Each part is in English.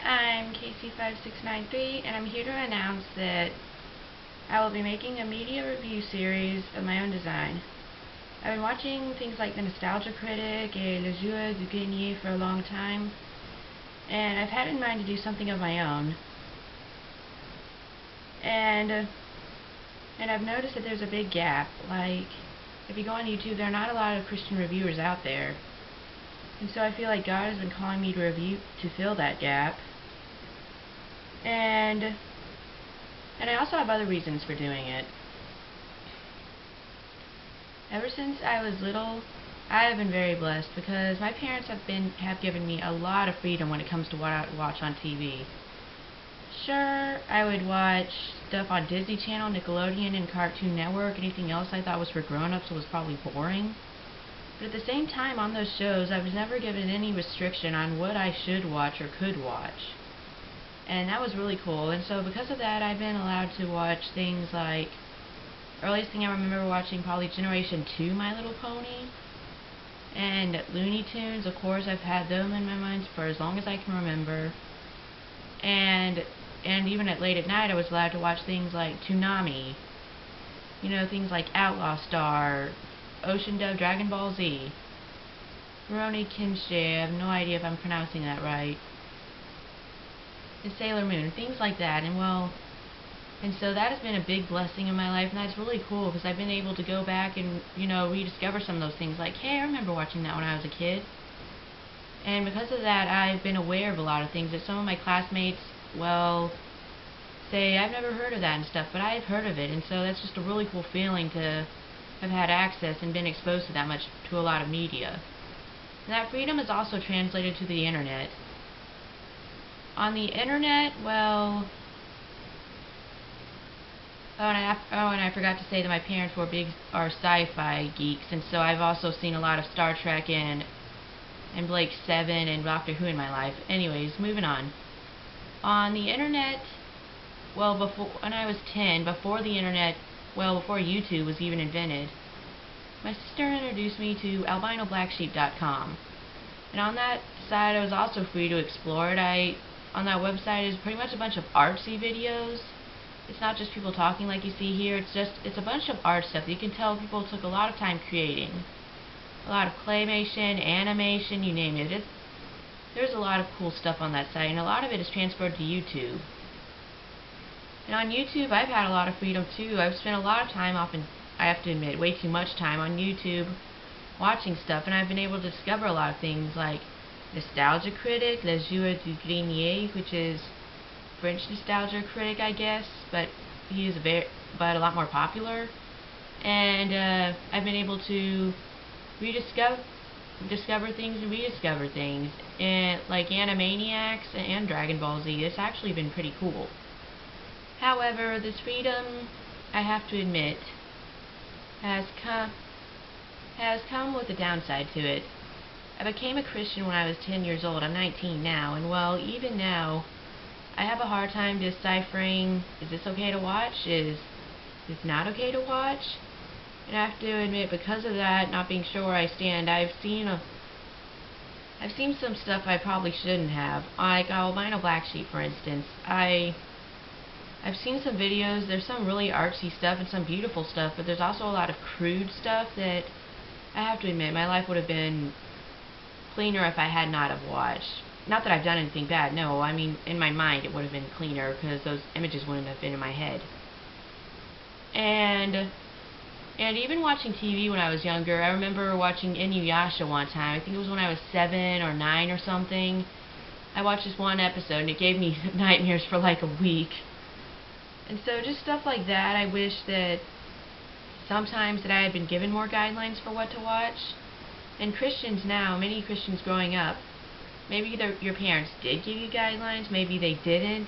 I'm Casey5693, and I'm here to announce that I will be making a media review series of my own design. I've been watching things like The Nostalgia Critic and Le Joueur du Grenier for a long time, and I've had in mind to do something of my own. And I've noticed that there's a big gap. Like, if you go on YouTube, there are not a lot of Christian reviewers out there. And so I feel like God has been calling me to fill that gap. And I also have other reasons for doing it. Ever since I was little, I have been very blessed because my parents have given me a lot of freedom when it comes to what I watch on TV. Sure, I would watch stuff on Disney Channel, Nickelodeon, and Cartoon Network. Anything else I thought was for grown-ups was probably boring. But at the same time, on those shows, I was never given any restriction on what I should watch or could watch. And that was really cool. And so because of that, I've been allowed to watch things like, earliest thing I remember watching, probably Generation 2 My Little Pony. And Looney Tunes, of course, I've had them in my mind for as long as I can remember. And even late at night, I was allowed to watch things like Toonami. You know, things like Outlaw Star, Ocean Dove, Dragon Ball Z, Rurouni Kenshin, I have no idea if I'm pronouncing that right, and Sailor Moon, things like that. And so that has been a big blessing in my life, and that's really cool because I've been able to go back and, rediscover some of those things. Like, hey, I remember watching that when I was a kid. And because of that, I've been aware of a lot of things that some of my classmates, say, I've never heard of that and stuff, but I've heard of it. And so that's just a really cool feeling to have had access and been exposed to that much, to a lot of media. And that freedom is also translated to the internet. On the internet, and I forgot to say that my parents are sci-fi geeks, and so I've also seen a lot of Star Trek and Blake 7 and Doctor Who in my life. Anyways, moving on. On the internet, when I was 10, before the internet, before YouTube was even invented, my sister introduced me to albinoblacksheep.com. And on that site, I was also free to explore it. On that website is pretty much a bunch of artsy videos. It's not just people talking like you see here. It's a bunch of art stuff that you can tell people took a lot of time creating. A lot of claymation, animation, you name it. There's a lot of cool stuff on that site, and a lot of it is transferred to YouTube. And on YouTube, I've had a lot of freedom too. I've spent a lot of time, I have to admit, way too much time on YouTube watching stuff, and I've been able to discover a lot of things like Nostalgia Critic, Le Joueur du Grenier, which is French Nostalgia Critic, I guess, but he is a lot more popular. And I've been able to discover things and rediscover things, and like Animaniacs and Dragon Ball Z. It's actually been pretty cool. However, this freedom, I have to admit, has come with a downside to it. I became a Christian when I was 10 years old. I'm 19 now, and even now, I have a hard time deciphering, is this okay to watch? Is this not okay to watch? And I have to admit, because of that, not being sure where I stand, I've seen some stuff I probably shouldn't have. Like Albino Black Sheep, for instance. I've seen some videos. There's some really artsy stuff and some beautiful stuff, but there's also a lot of crude stuff that I have to admit my life would have been cleaner if I had not have watched. Not that I've done anything bad, no. I mean, in my mind it would have been cleaner because those images wouldn't have been in my head. And even watching TV when I was younger, I remember watching Inuyasha one time. I think it was when I was 7 or 9 or something. I watched this one episode and it gave me nightmares for like a week. And so just stuff like that, I wish that sometimes that I had been given more guidelines for what to watch. And Christians now, many Christians growing up, maybe your parents did give you guidelines, maybe they didn't.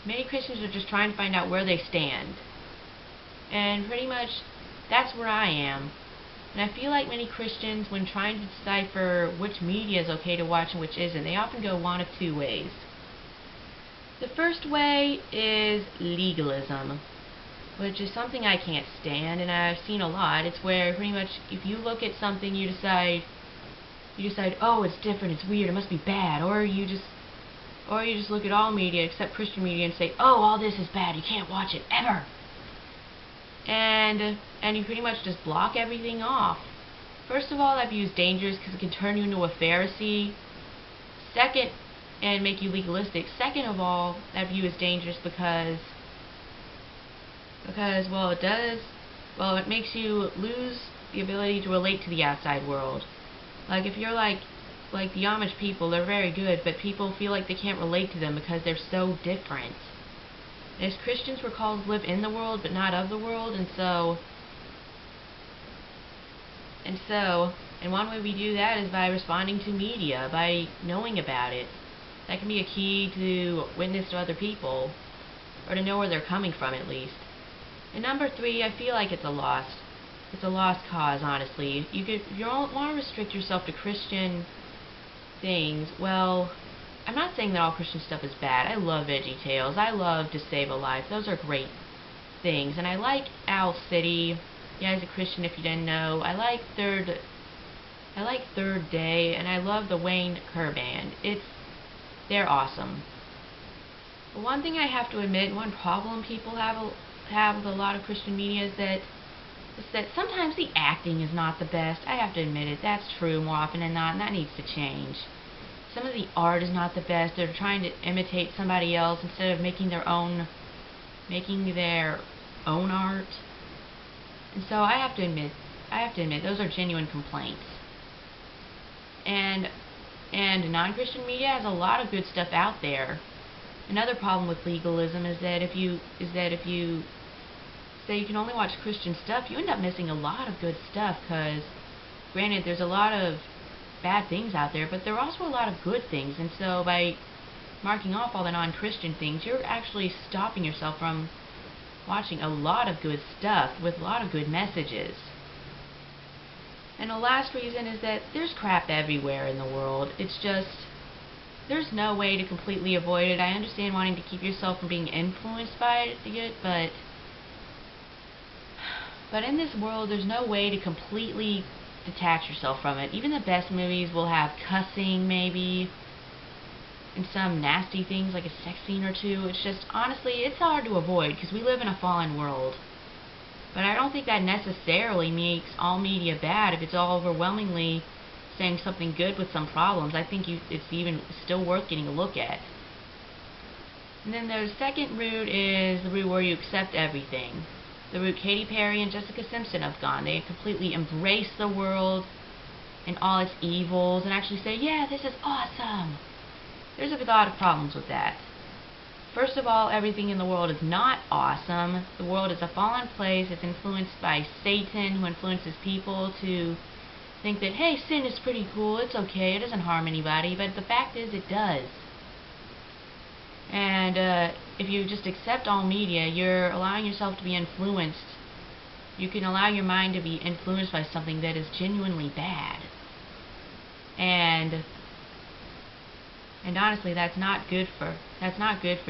Many Christians are just trying to find out where they stand. And pretty much, that's where I am. And I feel like many Christians, when trying to decipher which media is okay to watch and which isn't, they often go one of two ways. The first way is legalism, which is something I can't stand, and I've seen a lot. It's where pretty much if you look at something, you decide, oh, it's different, it's weird, it must be bad, or you just Or you just look at all media except Christian media and say, oh, all this is bad, you can't watch it ever. And you pretty much just block everything off. First of all, that view is dangerous because it can turn you into a Pharisee. Second, and make you legalistic. Second of all, that view is dangerous because well, it makes you lose the ability to relate to the outside world. Like if you're like the Amish people, they're very good, but people feel like they can't relate to them because they're so different. As Christians, we're called to live in the world but not of the world, and one way we do that is by responding to media, by knowing about it. That can be a key to witness to other people, or to know where they're coming from at least. And number 3, I feel like it's a lost cause, honestly. If you don't want to restrict yourself to Christian things, well, I'm not saying that all Christian stuff is bad. I love VeggieTales. I love To Save a Life. Those are great things. And I like Owl City. Yeah, as a Christian, if you didn't know. I like Third Day, and I love the Wayne Kerr Band. They're awesome. But one thing I have to admit, one problem people have with a lot of Christian media is that sometimes the acting is not the best. I have to admit it. That's true more often than not, and that needs to change. Some of the art is not the best. They're trying to imitate somebody else instead of making their own art. And so I have to admit those are genuine complaints. And non-Christian media has a lot of good stuff out there. Another problem with legalism is that if you say you can only watch Christian stuff, you end up missing a lot of good stuff, because granted, there's a lot of bad things out there, but there are also a lot of good things, and so by marking off all the non-Christian things, you're actually stopping yourself from watching a lot of good stuff with a lot of good messages. And the last reason is that there's crap everywhere in the world. It's just, there's no way to completely avoid it. I understand wanting to keep yourself from being influenced by it, but in this world, there's no way to completely detach yourself from it. Even the best movies will have cussing, maybe, and some nasty things like a sex scene or two. It's just, honestly, it's hard to avoid because we live in a fallen world. But I don't think that necessarily makes all media bad if it's all overwhelmingly saying something good with some problems. I think it's even still worth getting a look at. And then the second route is the route where you accept everything. The route Katy Perry and Jessica Simpson have gone. They completely embrace the world and all its evils and actually say, yeah, this is awesome. There's a lot of problems with that. First of all, everything in the world is not awesome. The world is a fallen place. It's influenced by Satan, who influences people to think that, hey, sin is pretty cool, it's okay, it doesn't harm anybody, but the fact is it does. And if you just accept all media, you're allowing yourself to be influenced. You can allow your mind to be influenced by something that is genuinely bad. And honestly, that's not good for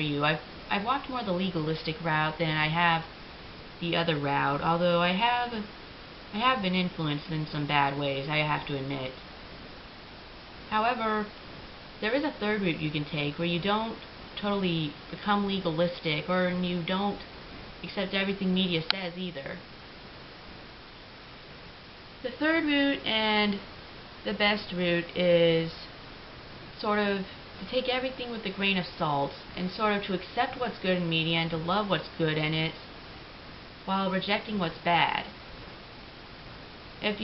you. I've walked more the legalistic route than I have the other route, although I have been influenced in some bad ways, I have to admit. However, there is a third route you can take where you don't totally become legalistic, or you don't accept everything media says either. The third route and the best route is sort of to take everything with a grain of salt and sort of to accept what's good in media and to love what's good in it while rejecting what's bad. If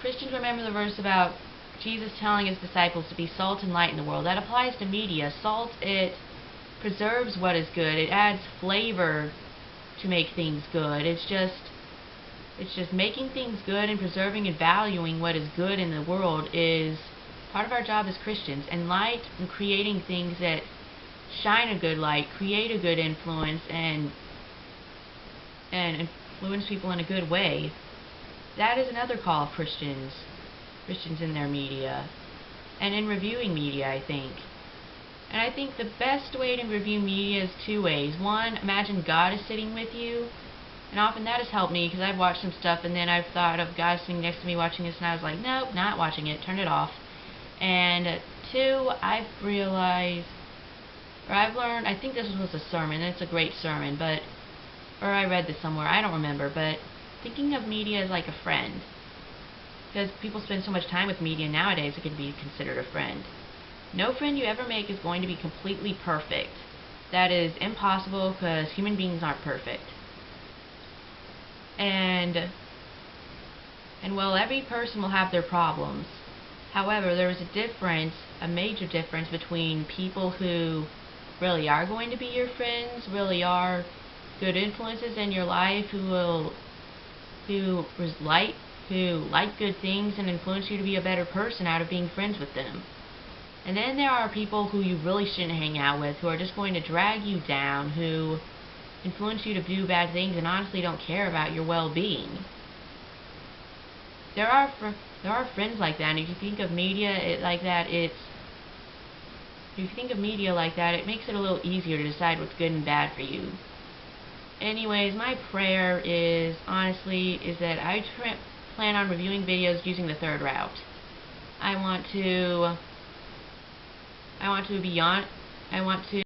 Christians remember the verse about Jesus telling his disciples to be salt and light in the world, that applies to media. Salt, it preserves what is good. It adds flavor to make things good. It's just making things good and preserving and valuing what is good in the world is part of our job as Christians. And light and creating things that shine a good light, create a good influence, and influence people in a good way. That is another call of Christians in their media, and in reviewing media, I think. And I think the best way to review media is two ways. One, imagine God is sitting with you, and often that has helped me because I've watched some stuff and then I've thought of God sitting next to me watching this, and I was like, nope, not watching it, turn it off. And two, I've realized or I've learned, I think this was a sermon, and it's a great sermon, but, or I read this somewhere, I don't remember, but thinking of media as like a friend. Because people spend so much time with media nowadays, it could be considered a friend. No friend you ever make is going to be completely perfect. That is impossible because human beings aren't perfect. And while every person will have their problems, however, there is a difference, a major difference between people who really are going to be your friends, really are good influences in your life, who like good things and influence you to be a better person out of being friends with them. And then there are people who you really shouldn't hang out with, who are just going to drag you down, who influence you to do bad things and honestly don't care about your well-being. There are friends like that, and if you think of media it makes it a little easier to decide what's good and bad for you. Anyways, my prayer is, honestly, is that I plan on reviewing videos using the third route. I want to